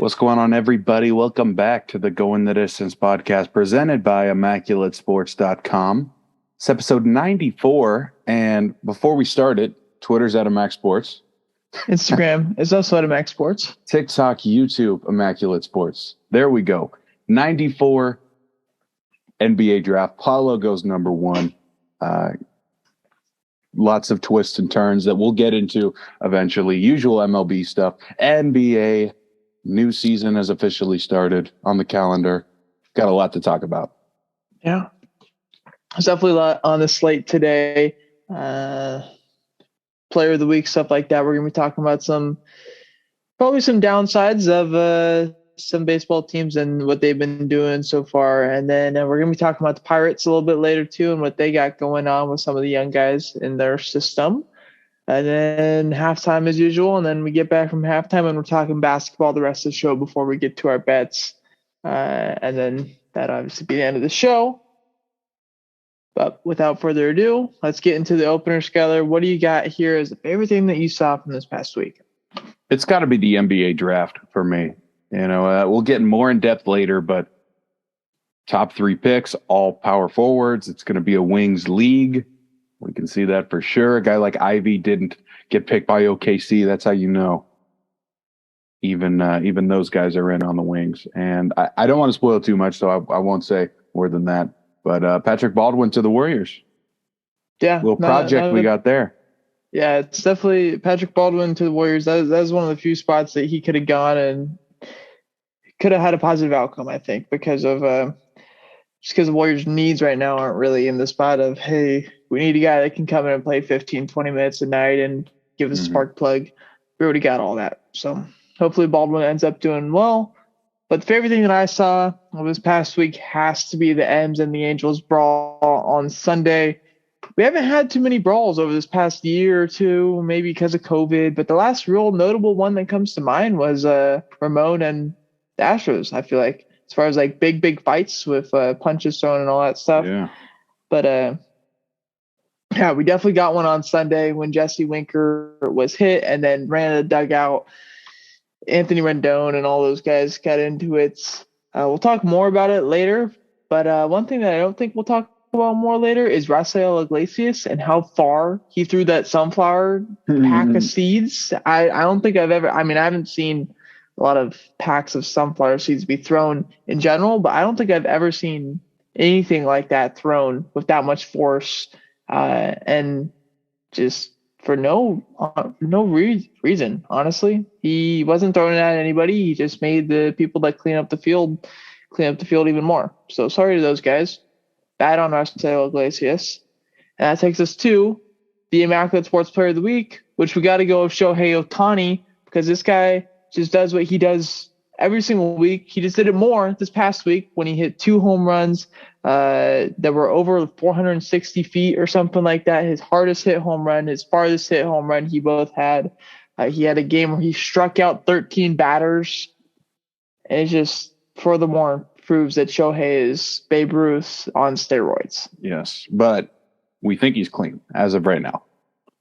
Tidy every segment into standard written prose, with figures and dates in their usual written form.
What's going on, everybody? Welcome back to the Going the Distance podcast presented by ImmaculateSports.com. It's episode 94, and before we start it, Twitter's at Immac Sports. Instagram is also at Immac Sports. TikTok, YouTube, Immaculate Sports. There we go. 94 NBA draft. Paulo goes number one. Lots of twists and turns that we'll get into eventually. Usual MLB stuff. NBA. New season has officially started on the calendar. Got a lot to talk about. Yeah. There's definitely a lot on the slate today. Player of the week, stuff like that. We're going to be talking about probably some downsides of some baseball teams and what they've been doing so far. And then we're going to be talking about the Pirates a little bit later too and what they got going on with some of the young guys in their system. And then halftime as usual. And then we get back from halftime and we're talking basketball the rest of the show before we get to our bets. And then that obviously be the end of the show. But without further ado, let's get into the opener, Skyler. What do you got here as the favorite thing that you saw from this past week? It's got to be the NBA draft for me. We'll get more in depth later, but top three picks, all power forwards. It's going to be a wings league. We can see that for sure. A guy like Ivy didn't get picked by OKC. That's how you know. Even those guys are in on the wings. And I don't want to spoil too much, so I won't say more than that. But Patrick Baldwin to the Warriors. Yeah. Little project we got there. Yeah, it's definitely Patrick Baldwin to the Warriors. That was one of the few spots that he could have gone and could have had a positive outcome, I think, because of just because the Warriors' needs right now aren't really in the spot of, hey, we need a guy that can come in and play 15, 20 minutes a night and give us a spark plug. We already got all that. So hopefully Baldwin ends up doing well. But the favorite thing that I saw of this past week has to be the M's and the Angels brawl on Sunday. We haven't had too many brawls over this past year or two, maybe because of COVID. But the last real notable one that comes to mind was Ramon and the Astros, I feel like, as far as like big fights with punches thrown and all that stuff. Yeah. But yeah, we definitely got one on Sunday when Jesse Winker was hit and then ran to the dugout. Anthony Rendon and all those guys got into it. We'll talk more about it later. But one thing that I don't think we'll talk about more later is Rafael Iglesias and how far he threw that sunflower pack of seeds. I don't think I've ever – I mean, I haven't seen a lot of packs of sunflower seeds be thrown in general, but I don't think I've ever seen anything like that thrown with that much force and just for no reason, honestly. He wasn't throwing it at anybody. He just made the people that clean up the field even more. So sorry to those guys. Bad on Rafael Iglesias. And that takes us to the Immaculate Sports Player of the Week, which we got to go with Shohei Ohtani because this guy just does what he does every single week. He just did it more this past week when he hit 2 home runs that were over 460 feet or something like that. His hardest hit home run, his farthest hit home run he both had. He had a game where he struck out 13 batters. And it just furthermore proves that Shohei is Babe Ruth on steroids. Yes, but we think he's clean as of right now.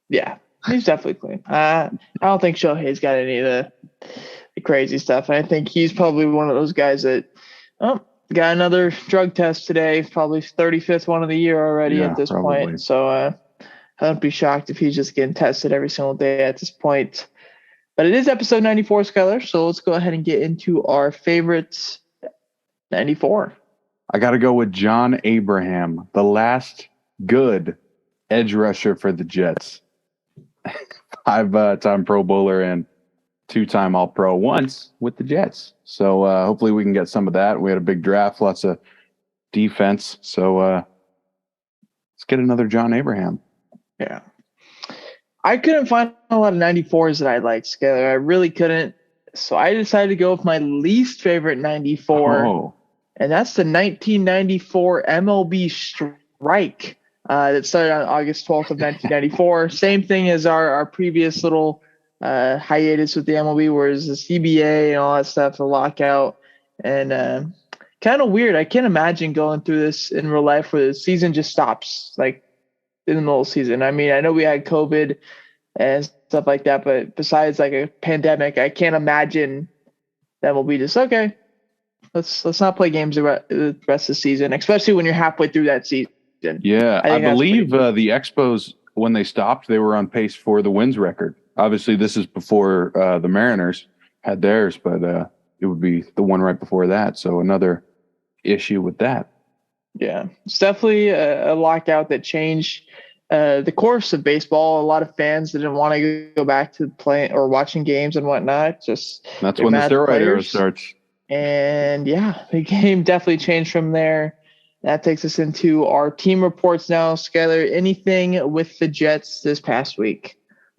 Yeah, he's definitely clean. I don't think Shohei's got any of the crazy stuff. I think he's probably one of those guys that got another drug test today, probably 35th one of the year already at this point. So I wouldn't be shocked if he's just getting tested every single day at this point. But it is episode 94, Skyler, so let's go ahead and get into our favorites. 94. I got to go with John Abraham, the last good edge rusher for the Jets. 5-time Pro Bowler and 2-time All-Pro once with the Jets. So hopefully we can get some of that. We had a big draft, lots of defense. So let's get another John Abraham. Yeah. I couldn't find a lot of 94s that I liked, Skyler. I really couldn't. So I decided to go with my least favorite 94, and that's the 1994 MLB strike that started on August 12th of 1994. Same thing as our previous little hiatus with the MLB, where it's the CBA and all that stuff, the lockout, and kind of weird. I can't imagine going through this in real life where the season just stops, like in the middle of the season. I mean, I know we had COVID and stuff like that, but besides like a pandemic, I can't imagine then we'll be just okay. Let's not play games the rest of the season, especially when you're halfway through that season. Yeah, I believe the Expos, when they stopped, they were on pace for the wins record. Obviously, this is before the Mariners had theirs, but it would be the one right before that. So another issue with that. Yeah, it's definitely a lockout that changed the course of baseball. A lot of fans didn't want to go back to playing or watching games and whatnot. That's when the steroid era starts. And yeah, the game definitely changed from there. That takes us into our team reports now. Skyler, anything with the Jets this past week?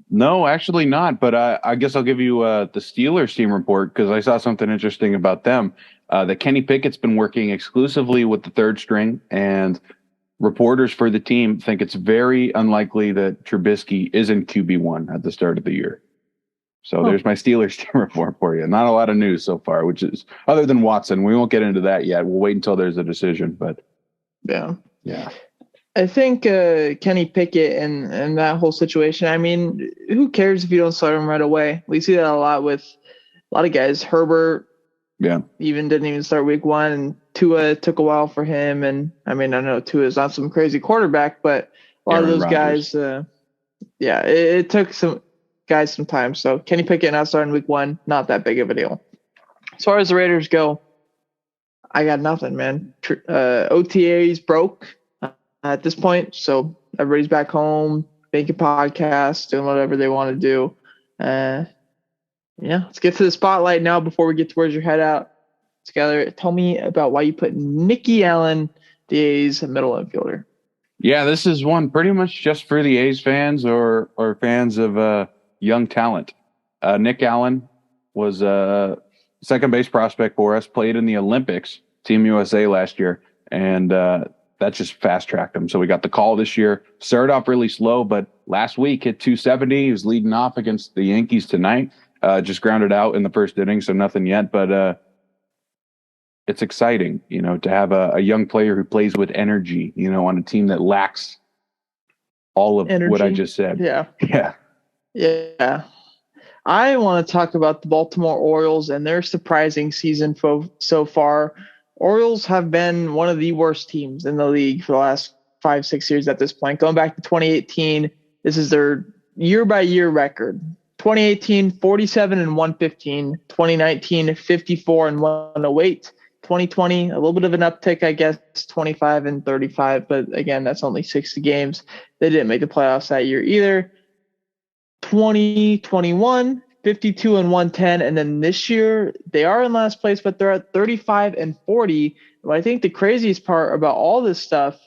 No, actually not. But I guess I'll give you the Steelers team report because I saw something interesting about them. That Kenny Pickett's been working exclusively with the third string, and reporters for the team think it's very unlikely that Trubisky isn't QB1 at the start of the year. So there's my Steelers team report for you. Not a lot of news so far, which is other than Watson. We won't get into that yet. We'll wait until there's a decision. But yeah. I think Kenny Pickett and that whole situation. I mean, who cares if you don't start him right away? We see that a lot with a lot of guys. Herbert, even didn't even start week one, and Tua took a while for him. And I mean, I know Tua is not some crazy quarterback, but a lot of those guys, it took some guys some time. So Kenny Pickett not starting week one, not that big of a deal. As far as the Raiders go, I got nothing, man. OTAs broke at this point, so everybody's back home, making podcasts, doing whatever they want to do. Let's get to the spotlight now before we get to Where's Your Head Out. Skyler, tell me about why you put Nicky Allen, the A's middle infielder. Yeah, this is one pretty much just for the A's fans or fans of young talent. Nick Allen was a second base prospect for us, played in the Olympics, Team USA last year, and that just fast-tracked him. So we got the call this year. Started off really slow, but last week hit 270. He was leading off against the Yankees tonight. Just grounded out in the first inning, so nothing yet. But it's exciting, to have a young player who plays with energy, on a team that lacks all of energy. What I just said. Yeah. I want to talk about the Baltimore Orioles and their surprising season so far. Orioles have been one of the worst teams in the league for the last 5-6 years at this point. Going back to 2018, this is their year-by-year record. 2018, 47-115. 2019, 54-108. 2020, a little bit of an uptick, I guess, 25-35. But again, that's only 60 games. They didn't make the playoffs that year either. 2021, 52-110, and then this year they are in last place, but they're at 35-40. But I think the craziest part about all this stuff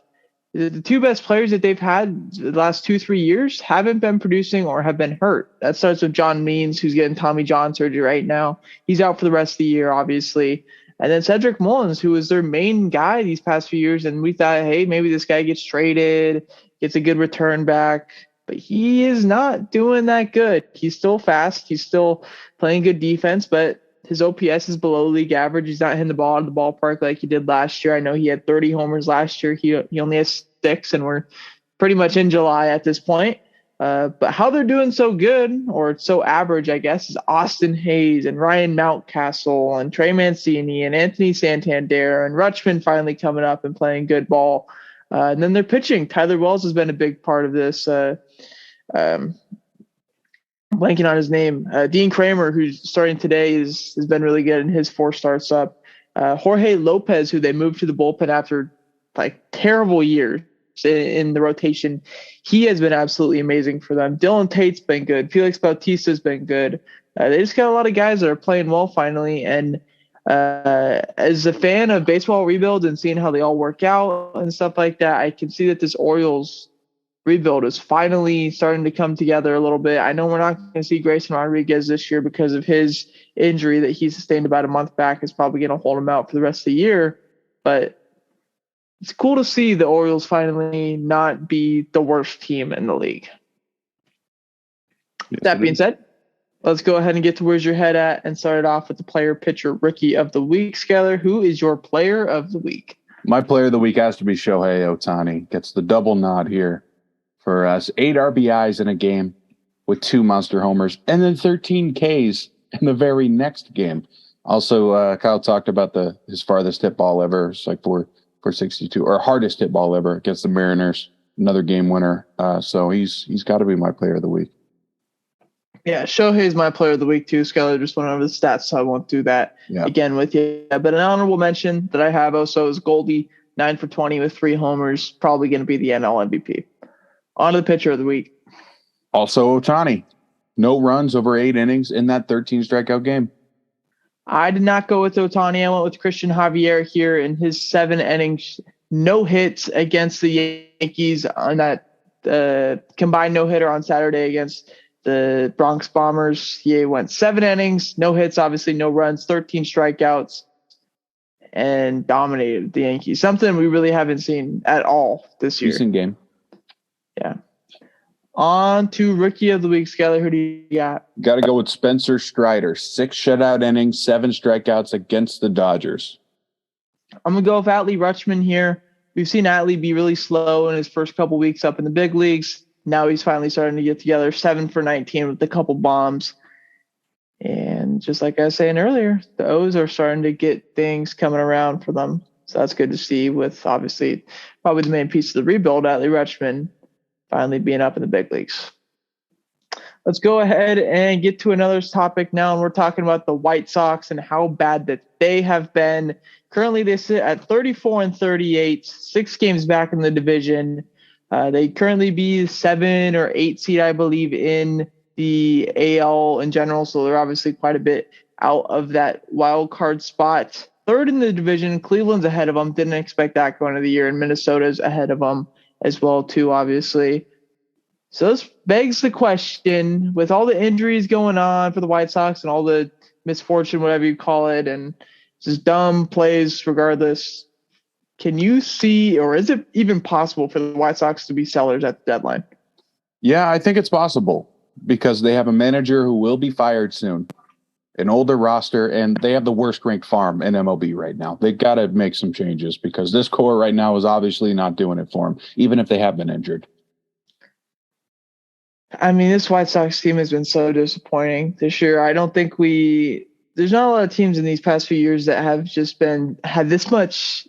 is that the two best players that they've had the last 2-3 years haven't been producing or have been hurt. That starts with John Means, who's getting Tommy John surgery right now. He's out for the rest of the year, obviously. And then Cedric Mullins, who was their main guy these past few years, and we thought, hey, maybe this guy gets traded, gets a good return back. But he is not doing that good. He's still fast. He's still playing good defense, but his OPS is below league average. He's not hitting the ball out of the ballpark like he did last year. I know he had 30 homers last year. He only has 6, and we're pretty much in July at this point. But how they're doing so good, or so average, I guess, is Austin Hayes and Ryan Mountcastle and Trey Mancini and Anthony Santander and Rutschman finally coming up and playing good ball. And then their pitching. Tyler Wells has been a big part of this. Blanking on his name. Dean Kramer, who's starting today, has been really good in his 4 starts up. Jorge Lopez, who they moved to the bullpen after terrible years in the rotation, he has been absolutely amazing for them. Dylan Tate's been good. Felix Bautista's been good. They just got a lot of guys that are playing well finally. And as a fan of baseball rebuilds and seeing how they all work out and stuff like that, I can see that this Orioles rebuild is finally starting to come together a little bit. I know we're not going to see Grayson Rodriguez this year because of his injury that he sustained about a month back. Is probably going to hold him out for the rest of the year, but it's cool to see the Orioles finally not be the worst team in the league. Yes, that being said, let's go ahead and get to Where's Your Head At and start it off with the player, pitcher, rookie of the week. Skyler, who is your player of the week? My player of the week has to be Shohei Ohtani. Gets the double nod here for us. 8 RBIs in a game with 2 monster homers and then 13 Ks in the very next game. Also, Kyle talked about his farthest hit ball ever. It's like 462, or hardest hit ball ever against the Mariners. Another game winner. So he's got to be my player of the week. Yeah, Shohei's my player of the week too. Skyler just went over the stats, so I won't do that again with you. But an honorable mention that I have also is Goldie, 9 for 20 with 3 homers, probably going to be the NL MVP. On to the pitcher of the week. Also Ohtani, no runs over 8 innings in that 13 strikeout game. I did not go with Ohtani. I went with Christian Javier here in his 7 innings, no hits against the Yankees on that combined no-hitter on Saturday against the Bronx Bombers. He went 7 innings, no hits, obviously no runs, 13 strikeouts, and dominated the Yankees. Something we really haven't seen at all this year. Decent game. Yeah. On to Rookie of the Week, Skyler. Who do you got? Got to go with Spencer Strider. 6 shutout innings, 7 strikeouts against the Dodgers. I'm going to go with Adley Rutschman here. We've seen Adley be really slow in his first couple weeks up in the big leagues. Now he's finally starting to get together. 7 for 19 with a couple bombs. And just like I was saying earlier, the O's are starting to get things coming around for them. So that's good to see, with obviously probably the main piece of the rebuild, Adley Rutschman, finally being up in the big leagues. Let's go ahead and get to another topic now. And we're talking about the White Sox and how bad that they have been. Currently, they sit at 34-38, 6 games back in the division. They currently be 7 or 8 seed, I believe, in the AL in general. So they're obviously quite a bit out of that wild card spot. 3rd in the division. Cleveland's ahead of them. Didn't expect that going into the year. And Minnesota's ahead of them as well, too, obviously. So this begs the question, with all the injuries going on for the White Sox and all the misfortune, whatever you call it, and just dumb plays regardless, can you see, or is it even possible for the White Sox to be sellers at the deadline? Yeah, I think it's possible because they have a manager who will be fired soon, an older roster, and they have the worst ranked farm in MLB right now. They got to make some changes because this core right now is obviously not doing it for them, even if they have been injured. I mean, this White Sox team has been so disappointing this year. I don't think there's not a lot of teams in these past few years that have just had this much,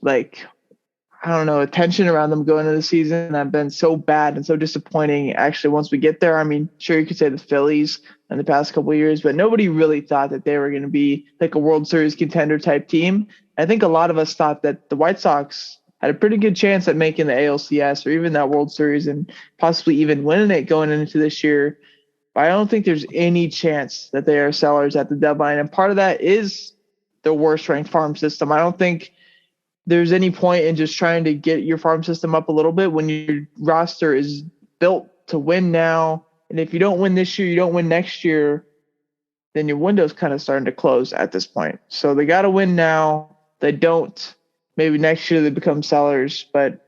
attention around them going into the season. I've been so bad and so disappointing. Actually, once we get there, I mean, sure, you could say the Phillies in the past couple of years, but nobody really thought that they were going to be like a World Series contender type team. I think a lot of us thought that the White Sox had a pretty good chance at making the ALCS or even that World Series and possibly even winning it going into this year. But I don't think there's any chance that they are sellers at the deadline. And part of that is the worst ranked farm system. I don't think there's any point in just trying to get your farm system up a little bit when your roster is built to win now. And if you don't win this year, you don't win next year, then your window's kind of starting to close at this point. So they got to win now. They don't. Maybe next year they become sellers, but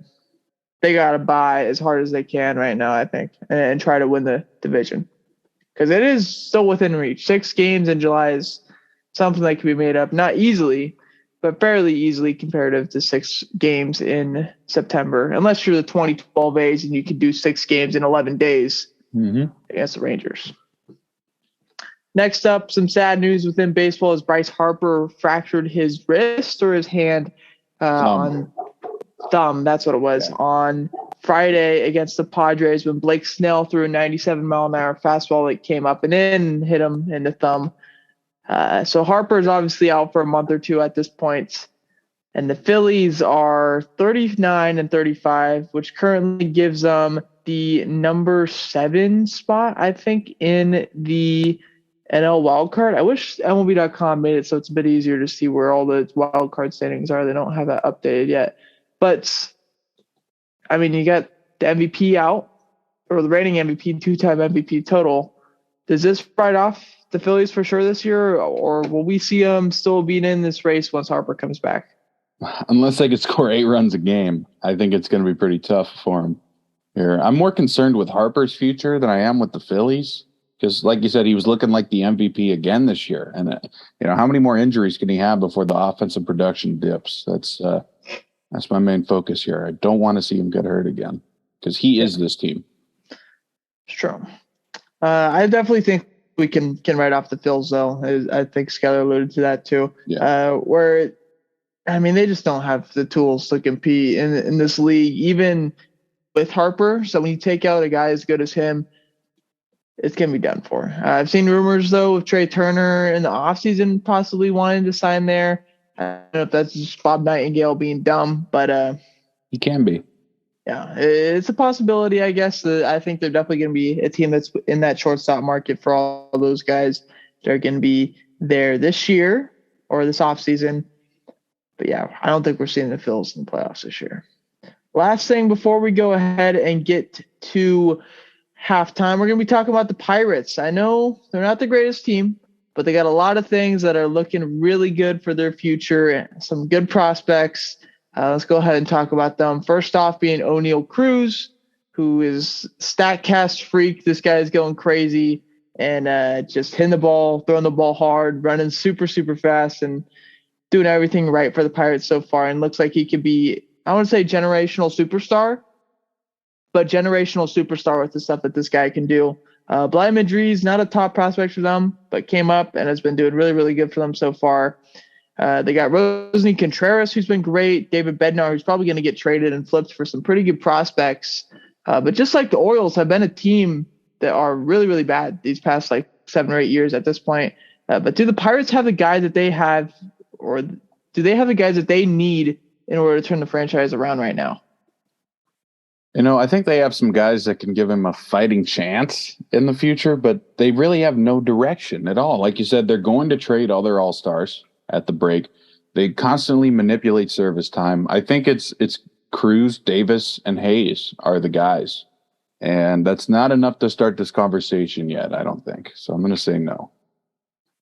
they got to buy as hard as they can right now, I think, and try to win the division. Because it is still within reach. 6 games in July is something that can be made up, not easily, but fairly easily comparative to 6 games in September, unless you're the 2012 A's and you can do 6 games in 11 days against the Rangers. Next up, some sad news within baseball is Bryce Harper fractured his wrist or his hand on thumb. That's what it was. Yeah. On Friday against the Padres when Blake Snell threw a 97-mile-an-hour fastball that came up and in and hit him in the thumb. So Harper's obviously out for a month or two at this point. And the Phillies are 39-35, which currently gives them the number 7 spot, I think, in the NL wildcard. I wish MLB.com made it so it's a bit easier to see where all the wildcard standings are. They don't have that updated yet. But, I mean, you got the MVP out, or the reigning MVP, 2-time MVP total. Does this write off the Phillies for sure this year, or will we see them still being in this race once Harper comes back? Unless they could score 8 runs a game, I think it's going to be pretty tough for him here. I'm more concerned with Harper's future than I am with the Phillies. Because, like you said, he was looking like the MVP again this year. And, how many more injuries can he have before the offensive production dips? That's my main focus here. I don't want to see him get hurt again because he is this team. It's true. I definitely think we can write off the Phils, though. I think Skyler alluded to that too. Yeah. They just don't have the tools to compete in this league, even with Harper. So when you take out a guy as good as him, it's going to be done for. I've seen rumors, though, of Trey Turner in the offseason possibly wanting to sign there. I don't know if that's just Bob Nightingale being dumb, but he can be. Yeah, it's a possibility, I guess. I think they're definitely going to be a team that's in that shortstop market for all those guys. They're going to be there this year or this offseason. But yeah, I don't think we're seeing the Phils in the playoffs this year. Last thing before we go ahead and get to halftime, we're going to be talking about the Pirates. I know they're not the greatest team, but they got a lot of things that are looking really good for their future. Some good prospects. Let's go ahead and talk about them. First off being O'Neal Cruz, who is StatCast freak. This guy is going crazy and just hitting the ball, throwing the ball hard, running super, super fast, and doing everything right for the Pirates so far. And looks like he could be, I want to say generational superstar, but generational superstar with the stuff that this guy can do. Bly Madri's not a top prospect for them, but came up and has been doing really, really good for them so far. They got Rosny Contreras, who's been great. David Bednar, who's probably going to get traded and flipped for some pretty good prospects. But just like the Orioles have been a team that are really, really bad these past 7 or 8 years at this point. But do the Pirates have the guys that they have, or do they have the guys that they need in order to turn the franchise around right now? I think they have some guys that can give him a fighting chance in the future, but they really have no direction at all. Like you said, they're going to trade all their all-stars at the break. They constantly manipulate service time. I think it's Cruz, Davis, and Hayes are the guys. And that's not enough to start this conversation yet, I don't think. So I'm going to say no.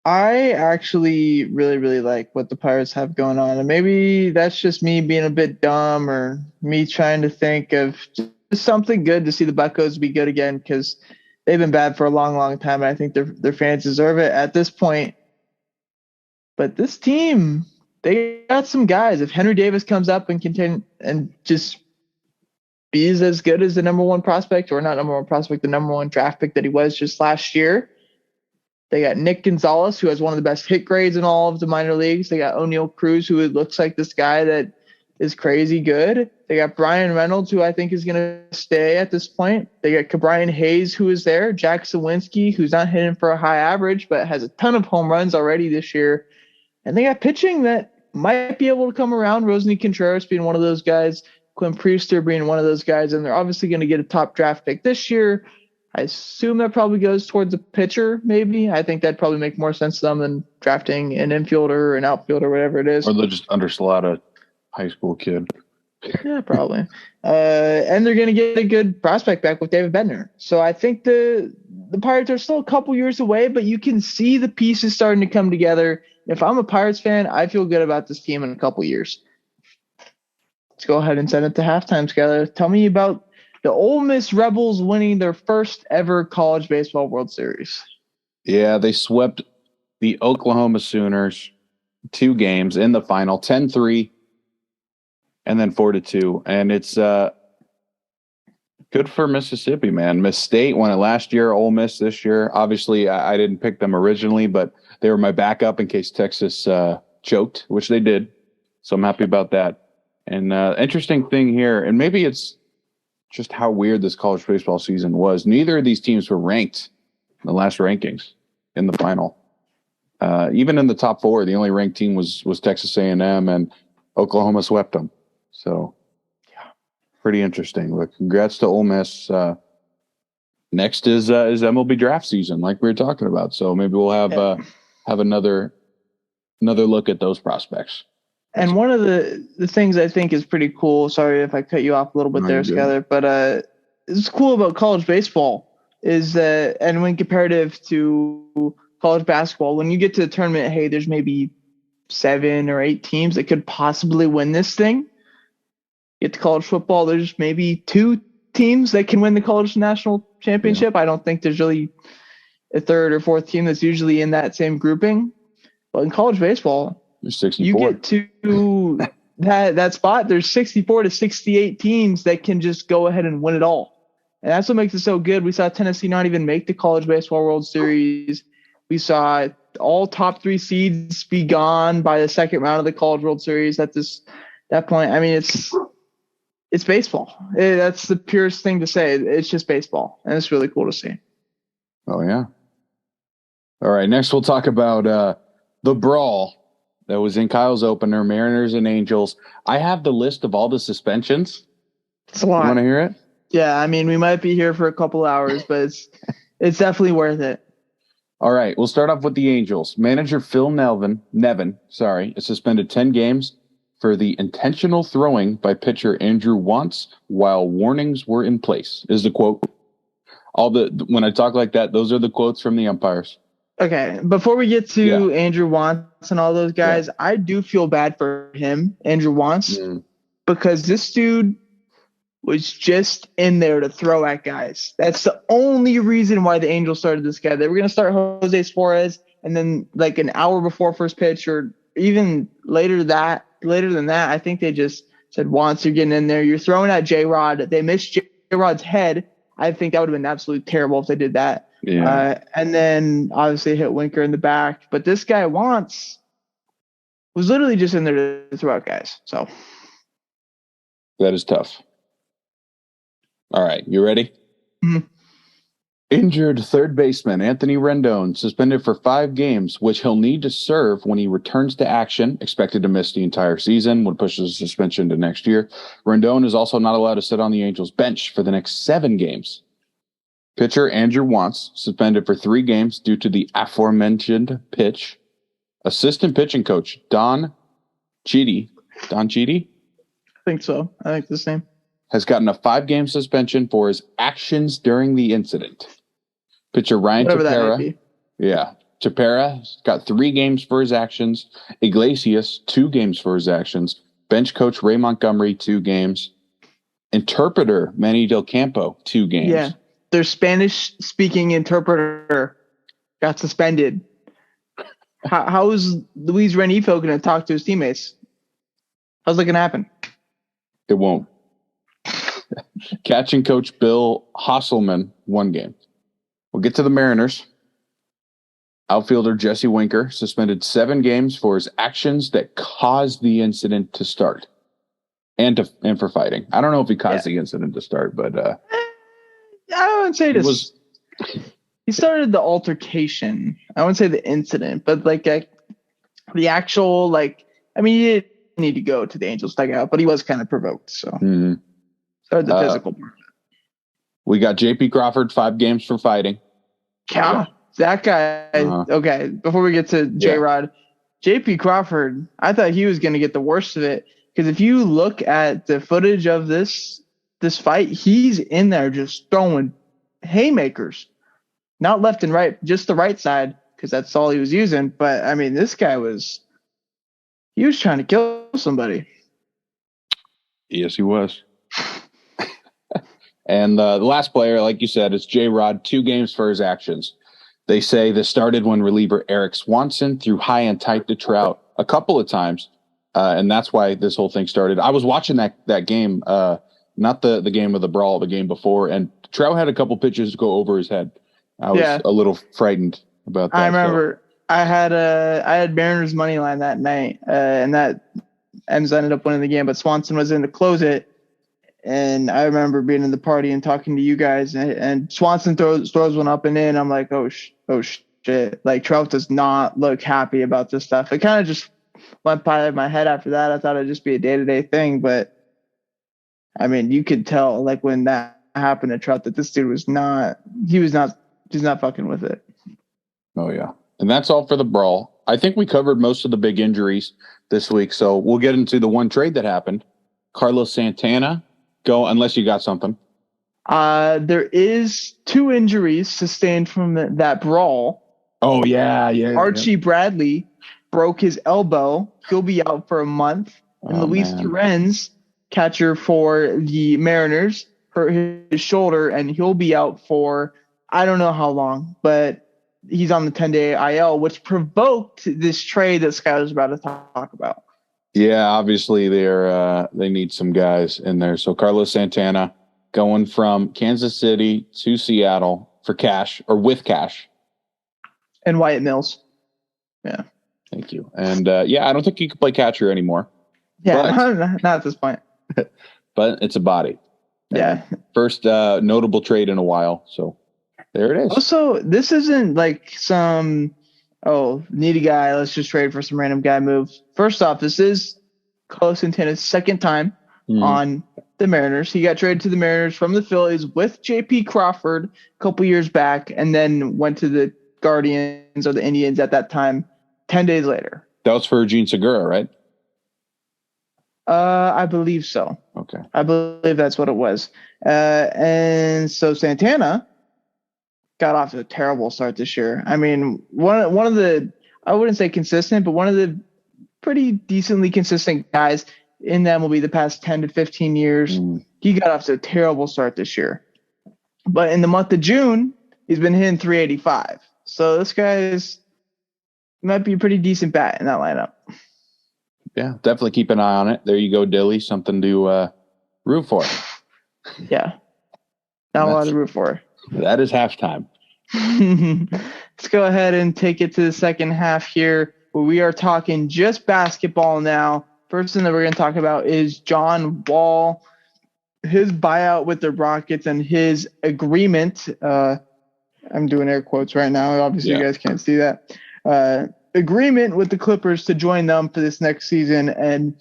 I actually really, really like what the Pirates have going on. And maybe that's just me being a bit dumb or me trying to think of just something good to see the Buccos be good again, because they've been bad for a long, long time. And I think their fans deserve it at this point. But this team, they got some guys. If Henry Davis comes up and just be as good as the number one prospect, or not number one prospect, the number one draft pick that he was just last year. They got Nick Gonzalez, who has one of the best hit grades in all of the minor leagues. They got O'Neal Cruz, who looks like this guy that is crazy good. They got Brian Reynolds, who I think is going to stay at this point. They got Cabrian Hayes, who is there. Jack Sawinski, who's not hitting for a high average, but has a ton of home runs already this year. And they got pitching that might be able to come around. Rosny Contreras being one of those guys. Quinn Priester being one of those guys. And they're obviously going to get a top draft pick this year. I assume that probably goes towards a pitcher, maybe. I think that'd probably make more sense to them than drafting an infielder or an outfielder, whatever it is. Or they'll just underslot a high school kid. Yeah, probably. And they're going to get a good prospect back with David Bednar. So I think the Pirates are still a couple years away, but you can see the pieces starting to come together. If I'm a Pirates fan, I feel good about this team in a couple years. Let's go ahead and send it to halftime, Skyler. Tell me about the Ole Miss Rebels winning their first ever college baseball World Series. Yeah, they swept the Oklahoma Sooners 2 games in the final, 10-3, and then 4-2. And it's good for Mississippi, man. Miss State won it last year, Ole Miss this year. Obviously, I didn't pick them originally, but they were my backup in case Texas choked, which they did. So I'm happy about that. And interesting thing here, and maybe it's just how weird this college baseball season was. Neither of these teams were ranked in the last rankings in the final. Even in the top 4, the only ranked team was Texas A&M, and Oklahoma swept them. So, yeah, pretty interesting. But congrats to Ole Miss. Next is MLB draft season, like we were talking about. So maybe we'll have another look at those prospects. And one of the things I think is pretty cool, sorry if I cut you off a little bit there, Skyler, but it's cool about college baseball is that, and when comparative to college basketball, when you get to the tournament, hey, there's maybe 7 or 8 teams that could possibly win this thing. Get to college football, there's maybe 2 teams that can win the college national championship. Yeah. I don't think there's really a 3rd or 4th team that's usually in that same grouping. But in college baseball, there's 64. You get to that spot, there's 64 to 68 teams that can just go ahead and win it all. And that's what makes it so good. We saw Tennessee not even make the College Baseball World Series. We saw all top 3 seeds be gone by the second round of the College World Series at that point. I mean, it's baseball. That's the purest thing to say. It's just baseball, and it's really cool to see. Oh, yeah. All right, next we'll talk about the brawl that was in Kyle's opener, Mariners and Angels. I have the list of all the suspensions. It's a lot. You want to hear it? Yeah, I mean, we might be here for a couple hours, but it's definitely worth it. All right, we'll start off with the Angels. Manager Phil Nevin, is suspended 10 games for the intentional throwing by pitcher Andrew Wantz while warnings were in place, is the quote. When I talk like that, those are the quotes from the umpires. Okay, before we get to Andrew Wantz and all those guys, I do feel bad for him, Andrew Wantz, because this dude was just in there to throw at guys. That's the only reason why the Angels started this guy. They were going to start Jose Suarez, and then like an hour before first pitch or even later than that, I think they just said, Wantz, you're getting in there. You're throwing at J-Rod. They missed J-Rod's head. I think that would have been absolutely terrible if they did that. Yeah. And then obviously hit Winker in the back. But this guy Wantz was literally just in there to throw out guys. So that is tough. All right, you ready? Mm-hmm. Injured third baseman Anthony Rendon suspended for 5 games, which he'll need to serve when he returns to action, expected to miss the entire season, would push the suspension to next year. Rendon is also not allowed to sit on the Angels bench for the next 7 games. Pitcher Andrew Wantz suspended for 3 games due to the aforementioned pitch. Assistant pitching coach Don Cheedy? I think so. I think the same. Has gotten a 5-game suspension for his actions during the incident. Pitcher Ryan Tepera. Yeah. Tepera got 3 games for his actions. Iglesias, 2 games for his actions. Bench coach Ray Montgomery, 2 games. Interpreter Manny Del Campo, 2 games. Yeah. Their Spanish-speaking interpreter got suspended. How is Luis Renifo going to talk to his teammates? How's that going to happen? It won't. Catching coach Bill Hasselman, 1 game. We'll get to the Mariners. Outfielder Jesse Winker suspended 7 games for his actions that caused the incident to start, and for fighting. I don't know if he caused the incident to start, but I wouldn't say this. He started the altercation. I wouldn't say the incident, but like the actual he didn't need to go to the Angels dugout, but he was kind of provoked. So. Mm-hmm. Or the physical part. We got J.P. Crawford, 5 games for fighting. Yeah, that guy. Okay, before we get to J-Rod, J.P. Crawford, I thought he was going to get the worst of it because if you look at the footage of this fight, he's in there just throwing haymakers, not left and right, just the right side because that's all he was using. But I mean, this guy was trying to kill somebody. Yes, he was. And the last player, like you said, is J-Rod, 2 games for his actions. They say this started when reliever Eric Swanson threw high and tight to Trout a couple of times, and that's why this whole thing started. I was watching that game, not the game of the brawl, the game before, and Trout had a couple pitches go over his head. I was a little frightened about that. I remember I had Mariners money line that night, and that M's ended up winning the game, but Swanson was in to close it. And I remember being in the party and talking to you guys, and Swanson throws one up and in. I'm like, oh shit! Like Trout does not look happy about this stuff. It kind of just went by my head after that. I thought it'd just be a day-to-day thing, but I mean, you could tell like when that happened to Trout that this dude was not. He's not fucking with it. Oh yeah, and that's all for the brawl. I think we covered most of the big injuries this week, so we'll get into the one trade that happened. Carlos Santana. Go unless you got something. There is 2 injuries sustained from that brawl. Oh yeah. Archie Bradley broke his elbow. He'll be out for a month. And Luis Torrens, catcher for the Mariners, hurt his shoulder, and he'll be out for I don't know how long, but he's on the 10-day IL, which provoked this trade that Sky was about to talk about. Yeah, obviously they need some guys in there. So Carlos Santana going from Kansas City to Seattle for cash or with cash. And Wyatt Mills. Yeah. Thank you. And I don't think you can play catcher anymore. Yeah, not at this point. But it's a body. Yeah. First notable trade in a while. So there it is. Also, this isn't like some, need a guy, let's just trade for some random guy move. First off, this is Carlos Santana's second time on the Mariners. He got traded to the Mariners from the Phillies with J.P. Crawford a couple years back, and then went to the Guardians or the Indians at that time 10 days later. That was for Gene Segura, right? I believe so. Okay. I believe that's what it was. And so Santana got off to a terrible start this year. I mean, one of the, I wouldn't say consistent, but one of the pretty decently consistent guys in the MLB the past 10 to 15 years. He got off to a terrible start this year. But in the month of June, he's been hitting 385. So this might be a pretty decent bat in that lineup. Yeah, definitely keep an eye on it. There you go, Dilly. Something to root for. Yeah. Not a lot to root for. That is halftime. Let's go ahead and take it to the second half here, where we are talking just basketball now. First thing that we're going to talk about is John Wall, his buyout with the Rockets and his agreement. I'm doing air quotes right now. Obviously, You guys can't see that. Agreement with the Clippers to join them for this next season and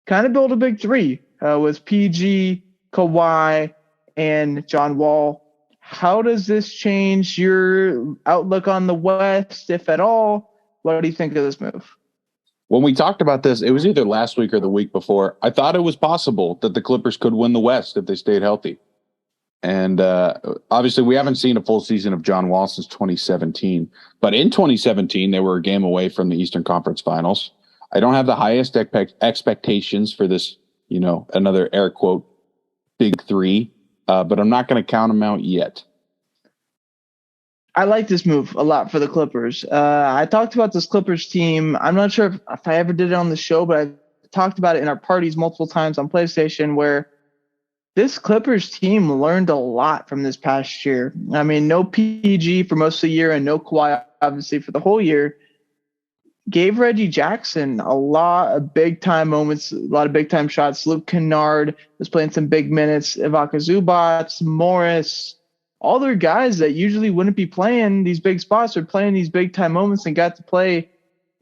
kind of build a big three with PG, Kawhi, and John Wall. How does this change your outlook on the West, if at all? What do you think of this move? When we talked about this, it was either last week or the week before. I thought it was possible that the Clippers could win the West if they stayed healthy. And obviously, we haven't seen a full season of John Wall since 2017. But in 2017, they were a game away from the Eastern Conference Finals. I don't have the highest expectations for this, another air quote, big three. But I'm not going to count them out yet. I like this move a lot for the Clippers. I talked about this Clippers team. I'm not sure if I ever did it on the show, but I talked about it in our parties multiple times on PlayStation, where this Clippers team learned a lot from this past year. I mean, no PG for most of the year and no Kawhi, obviously, for the whole year. Gave Reggie Jackson a lot of big-time moments, a lot of big-time shots. Luke Kennard was playing some big minutes. Ivica Zubac, Morris, all their guys that usually wouldn't be playing these big spots are playing these big-time moments and got to play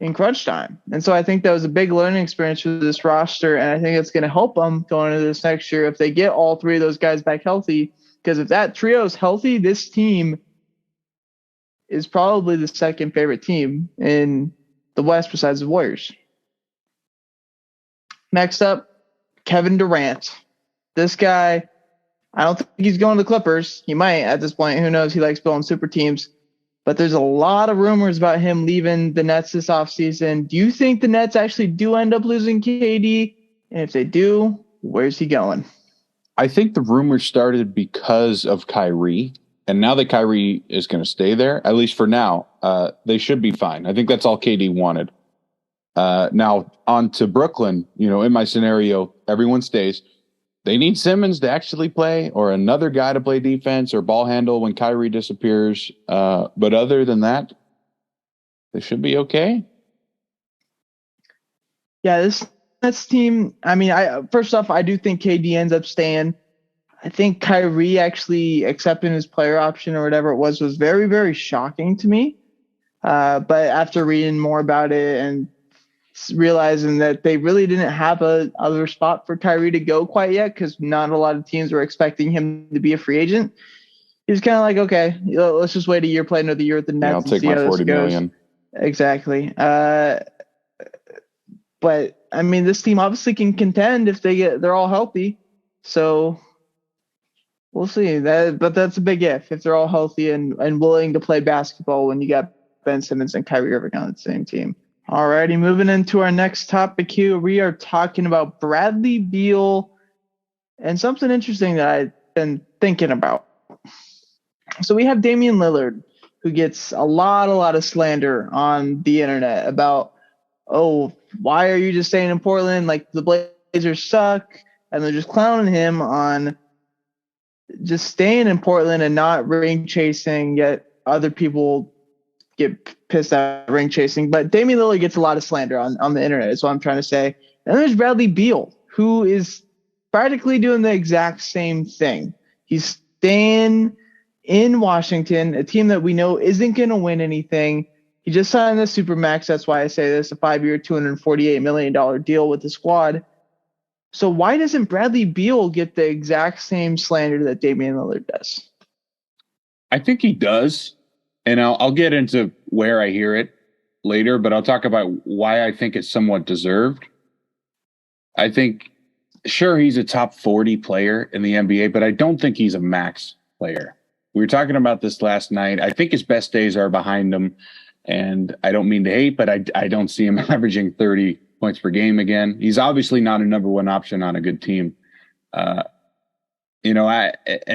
in crunch time. And so I think that was a big learning experience for this roster, and I think it's going to help them going into this next year if they get all three of those guys back healthy. Because if that trio is healthy, this team is probably the second favorite team in the West besides the Warriors. Next up, Kevin Durant. This guy, I don't think he's going to the Clippers. He might at this point. Who knows? He likes building super teams. But there's a lot of rumors about him leaving the Nets this offseason. Do you think the Nets actually do end up losing KD? And if they do, where's he going? I think the rumors started because of Kyrie. And now that Kyrie is going to stay there, at least for now, they should be fine. I think that's all KD wanted. Now, on to Brooklyn. In my scenario, everyone stays. They need Simmons to actually play or another guy to play defense or ball handle when Kyrie disappears. But other than that, they should be okay. Yeah, this team, I mean, first off, I do think KD ends up staying. I think Kyrie actually accepting his player option or whatever it was very, very shocking to me. But after reading more about it and realizing that they really didn't have a other spot for Kyrie to go quite yet because not a lot of teams were expecting him to be a free agent. He was kind of like, okay, let's just wait a year, play another year with the Nets. I'll take my $40 million. Exactly. But I mean, this team obviously can contend if they're all healthy. So we'll see that, but that's a big if they're all healthy and willing to play basketball when you got Ben Simmons and Kyrie Irving on the same team. Alrighty, moving into our next topic here, we are talking about Bradley Beal and something interesting that I've been thinking about. So we have Damian Lillard, who gets a lot of slander on the internet about, why are you just staying in Portland? Like the Blazers suck, and they're just clowning him on just staying in Portland and not ring chasing, yet other people get pissed at ring chasing. But Damian Lillard gets a lot of slander on the internet, is what I'm trying to say. And there's Bradley Beal, who is practically doing the exact same thing. He's staying in Washington, a team that we know isn't going to win anything. He just signed the Supermax. That's why I say this, a 5-year, $248 million deal with the squad. So why doesn't Bradley Beal get the exact same slander that Damian Lillard does? I think he does. And I'll get into where I hear it later, but I'll talk about why I think it's somewhat deserved. I think, sure, he's a top 40 player in the NBA, but I don't think he's a max player. We were talking about this last night. I think his best days are behind him. And I don't mean to hate, but I don't see him averaging 30 points per game again. He's obviously not a number one option on a good team. And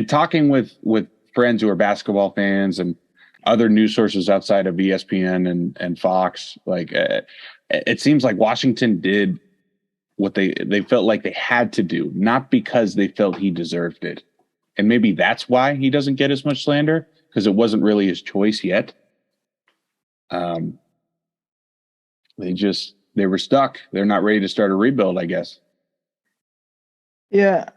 talking with friends who are basketball fans and other news sources outside of ESPN and Fox, it seems like Washington did what they felt like they had to do, not because they felt he deserved it. And maybe that's why he doesn't get as much slander, because it wasn't really his choice yet. They were stuck. They're not ready to start a rebuild, I guess. Yeah.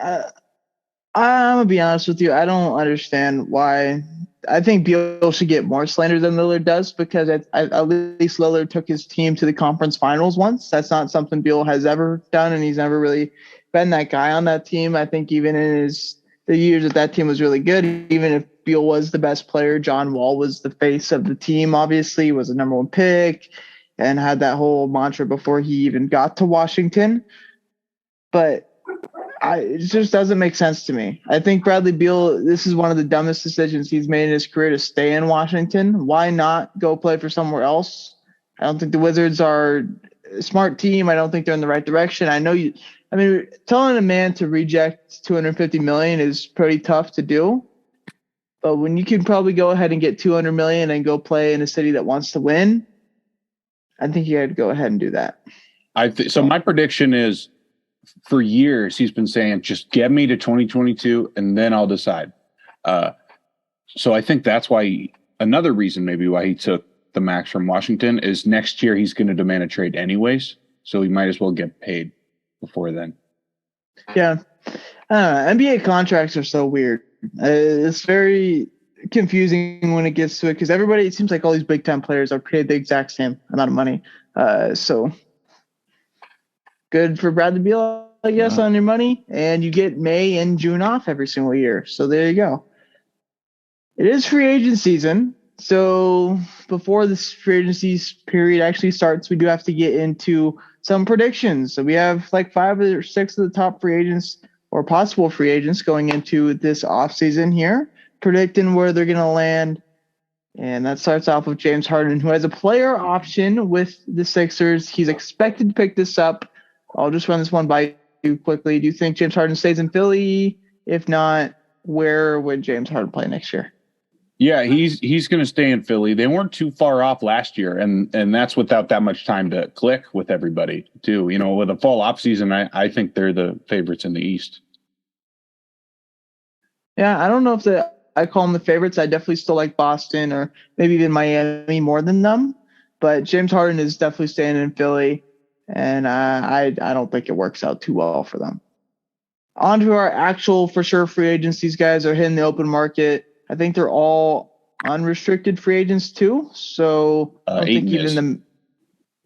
I'm going to be honest with you. I don't understand why. I think Beal should get more slander than Lillard does, because at least Lillard took his team to the conference finals once. That's not something Beal has ever done, and he's never really been that guy on that team. I think even in the years that team was really good, even if Beal was the best player, John Wall was the face of the team, obviously, was the number one pick and had that whole mantra before he even got to Washington. But it just doesn't make sense to me. I think Bradley Beal, this is one of the dumbest decisions he's made in his career, to stay in Washington. Why not go play for somewhere else? I don't think the Wizards are a smart team. I don't think they're in the right direction. Telling a man to reject $250 million is pretty tough to do. But when you can probably go ahead and get $200 million and go play in a city that wants to win, I think you had to go ahead and do that. So my prediction is, for years he's been saying, just get me to 2022 and then I'll decide. So I think that's why another reason maybe why he took the max from Washington is next year he's going to demand a trade anyways. So he might as well get paid before then. Yeah. NBA contracts are so weird. It's very confusing when it gets to it, because everybody, it seems like all these big time players are paid the exact same amount of money. So good for Bradley Beal, I guess, on your money. And you get May and June off every single year. So there you go. It is free agent season. So before this free agency period actually starts, we do have to get into some predictions. So we have like 5 or 6 of the top free agents or possible free agents going into this offseason here, predicting where they're going to land. And that starts off with James Harden, who has a player option with the Sixers. He's expected to pick this up. I'll just run this one by you quickly. Do you think James Harden stays in Philly? If not, where would James Harden play next year? Yeah, he's going to stay in Philly. They weren't too far off last year, and that's without that much time to click with everybody, too. You know, with a fall offseason, I think they're the favorites in the East. Yeah, I don't know if I call them the favorites. I definitely still like Boston or maybe even Miami more than them. But James Harden is definitely staying in Philly, and I don't think it works out too well for them. On to our actual for sure free agents. These guys are hitting the open market. I think they're all unrestricted free agents too. So I don't think even them.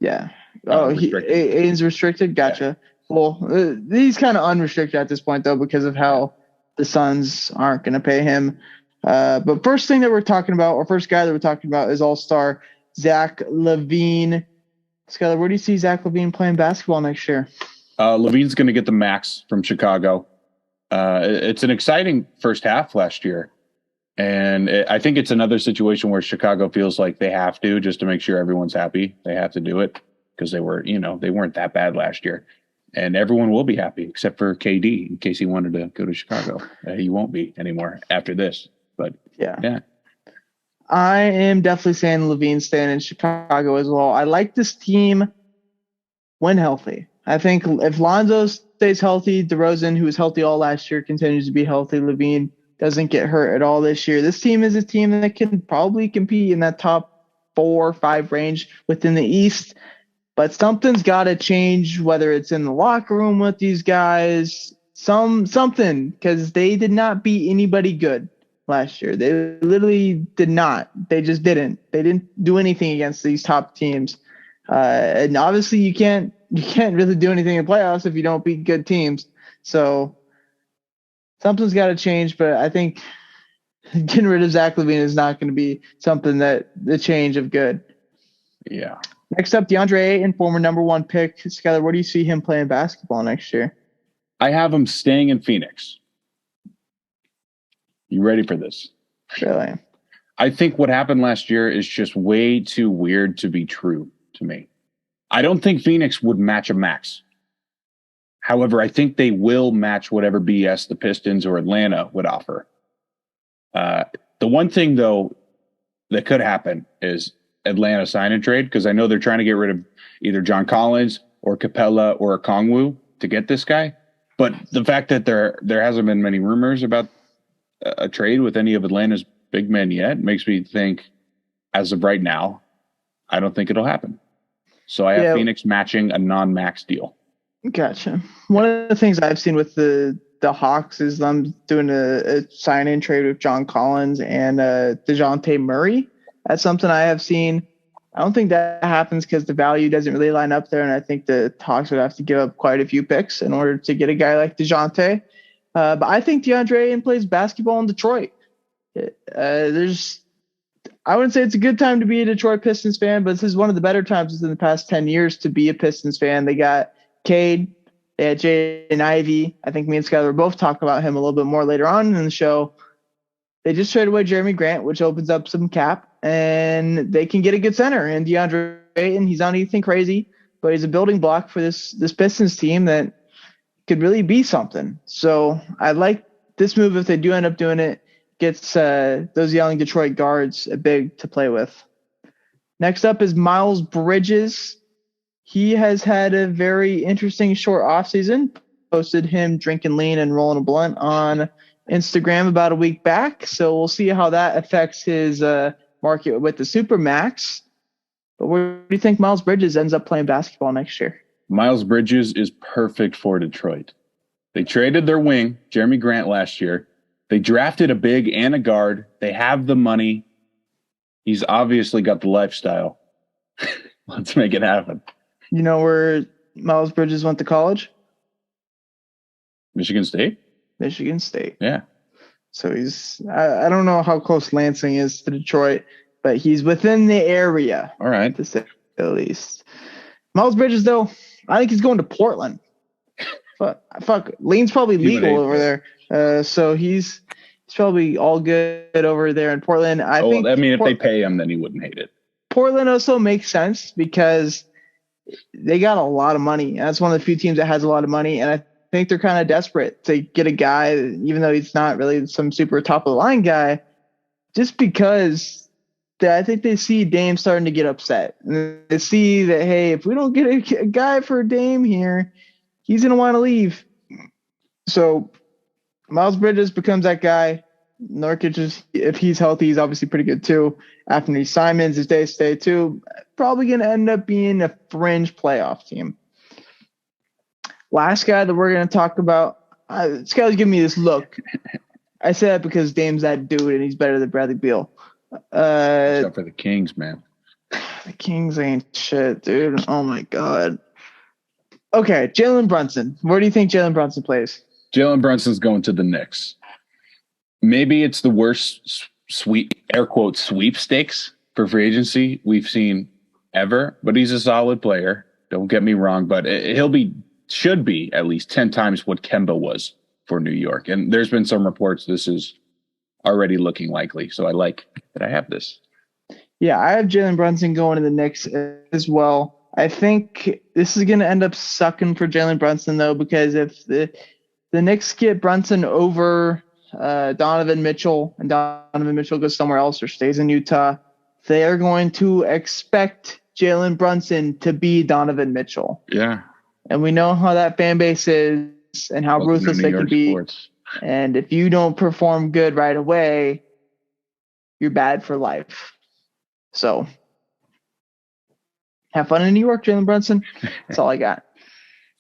Yeah. Ayton's restricted. Gotcha. Yeah. Well, he's kind of unrestricted at this point though, because of how the Suns aren't going to pay him. But first thing that we're talking about, or first guy that we're talking about, is All-Star Zach Lavine. Skylar, where do you see Zach Lavine playing basketball next year? Lavine's going to get the max from Chicago. It's an exciting first half last year. And I think it's another situation where Chicago feels like they have to, just to make sure everyone's happy. They have to do it because they weren't that bad last year. And everyone will be happy except for KD, in case he wanted to go to Chicago. He won't be anymore after this. But yeah. I am definitely saying Lavine staying in Chicago as well. I like this team when healthy. I think if Lonzo stays healthy, DeRozan, who was healthy all last year, continues to be healthy, Lavine doesn't get hurt at all this year. This team is a team that can probably compete in that top 4 or 5 range within the East. But something's got to change, whether it's in the locker room with these guys, something, because they did not beat anybody good last year. They literally did not. They just didn't. They didn't do anything against these top teams. And obviously, you can't really do anything in playoffs if you don't beat good teams. So something's got to change. But I think getting rid of Zach Lavine is not going to be something that the change of good. Yeah. Next up, DeAndre Ayton, former number 1 pick. Skyler, where do you see him playing basketball next year? I have him staying in Phoenix. You ready for this? Really? I think what happened last year is just way too weird to be true to me. I don't think Phoenix would match a max. However, I think they will match whatever BS the Pistons or Atlanta would offer. The one thing, though, that could happen is Atlanta sign and trade, because I know they're trying to get rid of either John Collins or Capella or Okongwu to get this guy. But the fact that there hasn't been many rumors about a trade with any of Atlanta's big men yet makes me think, as of right now, I don't think it'll happen. So I have Phoenix matching a non-max deal. Gotcha. One of the things I've seen with the Hawks is them doing a sign-in trade with John Collins and DeJounte Murray. That's something I have seen. I don't think that happens because the value doesn't really line up there, and I think the Hawks would have to give up quite a few picks in order to get a guy like DeJounte. But I think DeAndre Ayton plays basketball in Detroit. I wouldn't say it's a good time to be a Detroit Pistons fan, but this is one of the better times within the past 10 years to be a Pistons fan. They got Cade, they had Jaden Ivey. I think me and Skyler both talk about him a little bit more later on in the show. They just traded away Jeremy Grant, which opens up some cap, and they can get a good center. And DeAndre Ayton, he's not anything crazy, but he's a building block for this Pistons team that could really be something. So I like this move if they do end up doing it. Gets those young Detroit guards a big to play with. Next up is Miles Bridges. He has had a very interesting short offseason. Posted him drinking lean and rolling a blunt on Instagram about a week back. So we'll see how that affects his market with the Supermax. But where do you think Miles Bridges ends up playing basketball next year? Miles Bridges is perfect for Detroit. They traded their wing, Jeremy Grant, last year. They drafted a big and a guard. They have the money. He's obviously got the lifestyle. Let's make it happen. You know where Miles Bridges went to college? Michigan State? Michigan State. Yeah. So he's I don't know how close Lansing is to Detroit, but he's within the area. All right. To say the least. Miles Bridges, though, I think he's going to Portland. Fuck. Lean's probably legal over there. So he's probably all good over there in Portland. I think. I mean, if they pay him, then he wouldn't hate it. Portland also makes sense because they got a lot of money. That's one of the few teams that has a lot of money, and I think they're kind of desperate to get a guy, even though he's not really some super top of the line guy, just because I think they see Dame starting to get upset. And they see that, hey, if we don't get a guy for Dame here, he's going to want to leave. So Miles Bridges becomes that guy. Nurkic, if he's healthy, he's obviously pretty good too. Anthony Simons, if they stay too, probably going to end up being a fringe playoff team. Last guy that we're going to talk about, this guy's giving me this look. I say that because Dame's that dude and he's better than Bradley Beal. Except for the Kings, man. The Kings ain't shit, dude. Oh, my God. Okay, Jalen Brunson. Where do you think Jalen Brunson plays? Jalen Brunson's going to the Knicks. Maybe it's the worst air quote sweepstakes for free agency we've seen ever, but he's a solid player. Don't get me wrong, but should be at least 10 times what Kemba was for New York. And there's been some reports this is already looking likely. So I like that I have this. Yeah, I have Jalen Brunson going to the Knicks as well. I think this is going to end up sucking for Jalen Brunson, though, because if the Knicks get Brunson over Donovan Mitchell and Donovan Mitchell goes somewhere else or stays in Utah, they are going to expect Jalen Brunson to be Donovan Mitchell. Yeah. And we know how that fan base is and how ruthless they can be. And if you don't perform good right away, you're bad for life. So have fun in New York, Jalen Brunson. That's all I got.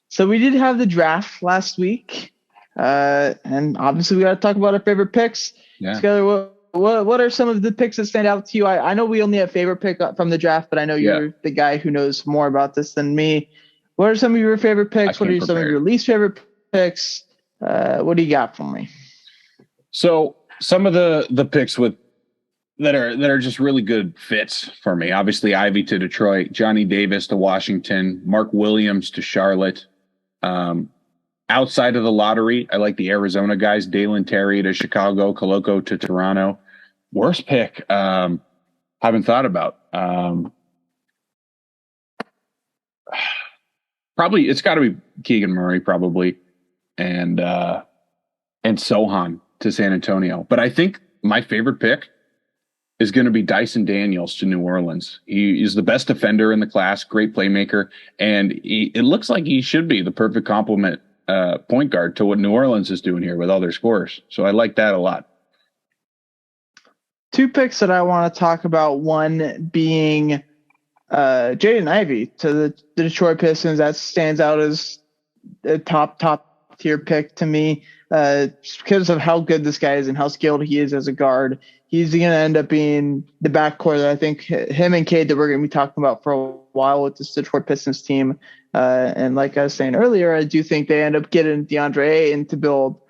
So we did have the draft last week. And obviously we got to talk about our favorite picks. Yeah. Skyler, what are some of the picks that stand out to you? I know we only have favorite pick from the draft, but I know you're the guy who knows more about this than me. What are some of your favorite picks? What are some of your least favorite picks? What do you got for me? So some of the picks that are just really good fits for me. Obviously, Ivy to Detroit, Johnny Davis to Washington, Mark Williams to Charlotte. Outside of the lottery, I like the Arizona guys, Dalen Terry to Chicago, Koloko to Toronto. Worst pick, haven't thought about. Probably it's got to be Keegan Murray, probably, and Sohan to San Antonio. But I think my favorite pick is going to be Dyson Daniels to New Orleans. He is the best defender in the class, great playmaker, and it looks like he should be the perfect complement point guard to what New Orleans is doing here with all their scores. So I like that a lot. Two picks that I want to talk about, one being Jaden Ivey to the Detroit Pistons. That stands out as a top tier pick to me because of how good this guy is and how skilled he is as a guard. He's going to end up being the backcourt that I think him and Cade that we're going to be talking about for a while with this Detroit Pistons team. And like I was saying earlier, I do think they end up getting DeAndre Ayton to build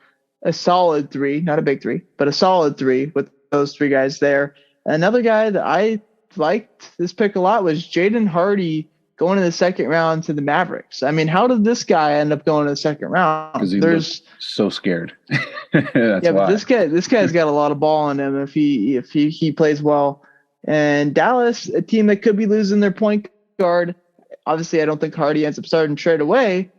a solid three, not a big three, but a solid three with those three guys there. Another guy that I liked this pick a lot was Jaden Hardy going in the second round to the Mavericks. I mean, how did this guy end up going to the second round? Because he looks so scared. That's why. But this guy's got a lot of ball in him if he plays well. And Dallas, a team that could be losing their point guard. Obviously, I don't think Hardy ends up starting straight away,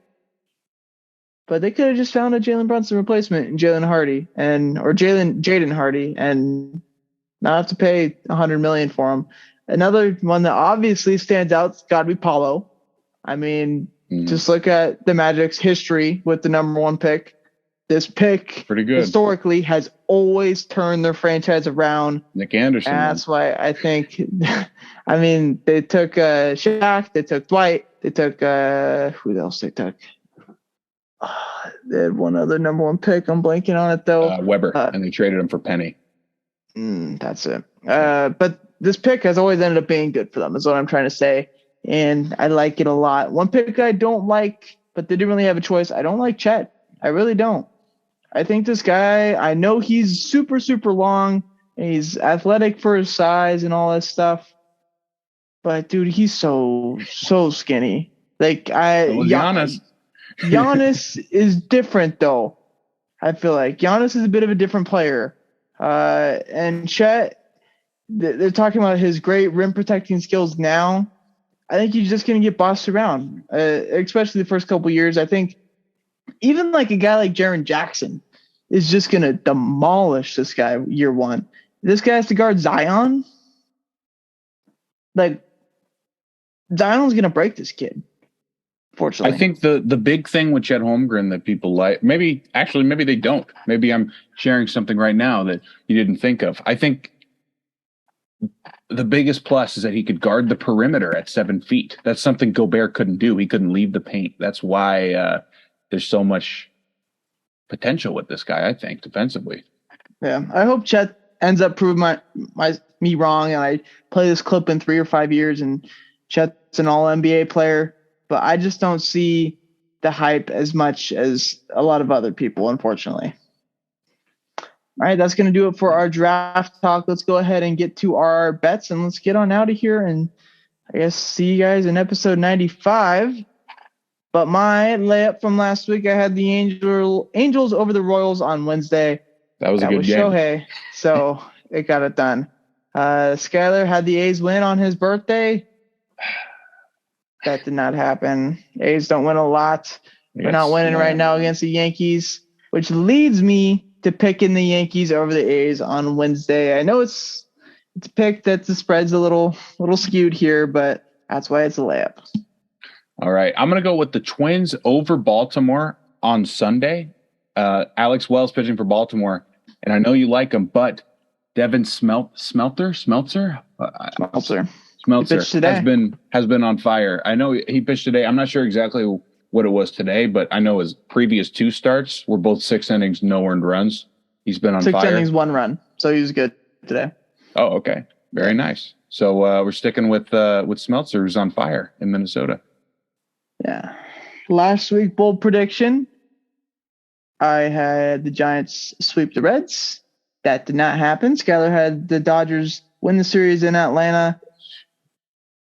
but they could have just found a Jalen Brunson replacement in Jaden Hardy or Jaden Hardy and not have to pay $100 million for him. Another one that obviously stands out has got to be Paulo. I mean, just look at the Magic's history with the number one pick. This pick pretty good historically has always turned their franchise around. Nick Anderson. And that's why I think, I mean, they took Shaq, they took Dwight, they took, who else they took? They had one other number one pick. I'm blanking on it though. Weber, and they traded him for Penny. That's it. But this pick has always ended up being good for them, is what I'm trying to say. And I like it a lot. One pick I don't like, but they didn't really have a choice. I don't like Chet. I really don't. I think this guy, I know he's super, super long, and he's athletic for his size and all that stuff. But, dude, he's so skinny. Like, Giannis is different, though. I feel like Giannis is a bit of a different player. And Chet, they're talking about his great rim protecting skills now. I think he's just going to get bossed around, especially the first couple years. I think even like a guy like Jaren Jackson is just going to demolish this guy year one. This guy has to guard Zion. Like, Zion's going to break this kid. Fortunately, I think the big thing with Chet Holmgren that people like, maybe they don't. Maybe I'm sharing something right now that you didn't think of. I think the biggest plus is that he could guard the perimeter at 7 feet. That's something Gobert couldn't do. He couldn't leave the paint. That's why there's so much potential with this guy, I think, defensively. Yeah, I hope Chet ends up proving me wrong, and I play this clip in 3 or 5 years, and Chet's an All-NBA player. But I just don't see the hype as much as a lot of other people, unfortunately. All right, that's going to do it for our draft talk. Let's go ahead and get to our bets, and let's get on out of here. And I guess see you guys in episode 95. But my layup from last week, I had the Angels over the Royals on Wednesday. That was a good game. Shohei, so it got it done. Skyler had the A's win on his birthday. That did not happen. A's don't win a lot. We're not winning right now against the Yankees, which leads me to picking the Yankees over the A's on Wednesday. I know it's a pick that the spread's a little skewed here, but that's why it's a layup. All right. I'm going to go with the Twins over Baltimore on Sunday. Alex Wells pitching for Baltimore, and I know you like him, but Devin Smeltzer has been on fire. I know he pitched today. I'm not sure exactly what it was today, but I know his previous 2 starts were both 6 innings, no earned runs. He's been on 6 fire. 6 innings, 1 run, so he was good today. Oh, okay, very nice. So we're sticking with Smeltzer, who's on fire in Minnesota. Yeah. Last week, bold prediction. I had the Giants sweep the Reds. That did not happen. Skyler had the Dodgers win the series in Atlanta.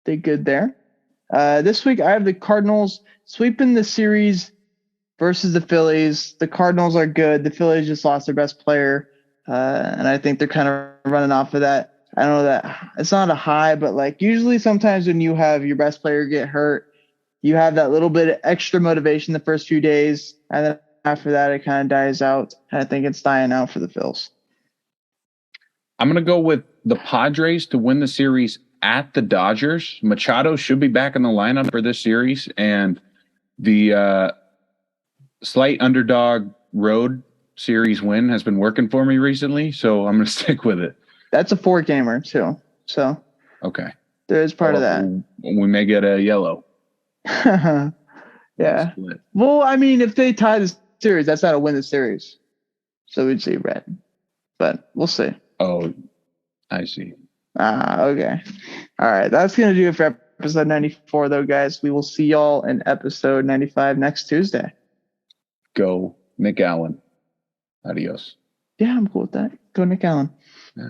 They good there. This week, I have the Cardinals sweeping the series versus the Phillies. The Cardinals are good. The Phillies just lost their best player, and I think they're kind of running off of that. I don't know that it's not a high, but like usually sometimes when you have your best player get hurt, you have that little bit of extra motivation the first few days, and then after that, it kind of dies out. I think it's dying out for the Phils. I'm going to go with the Padres to win the series at the Dodgers. Machado should be back in the lineup for this series, and the slight underdog road series win has been working for me recently, so I'm going to stick with it. That's a 4-gamer too, so okay. There is part of that. We may get a yellow. Yeah. Well, I mean, if they tie the series, that's not a win the series. So we'd see red. But we'll see. Oh, I see. Okay. All right. That's going to do it for episode 94, though, guys. We will see y'all in episode 95 next Tuesday. Go Nick Allen. Adios. Yeah, I'm cool with that. Go Nick Allen. Yeah.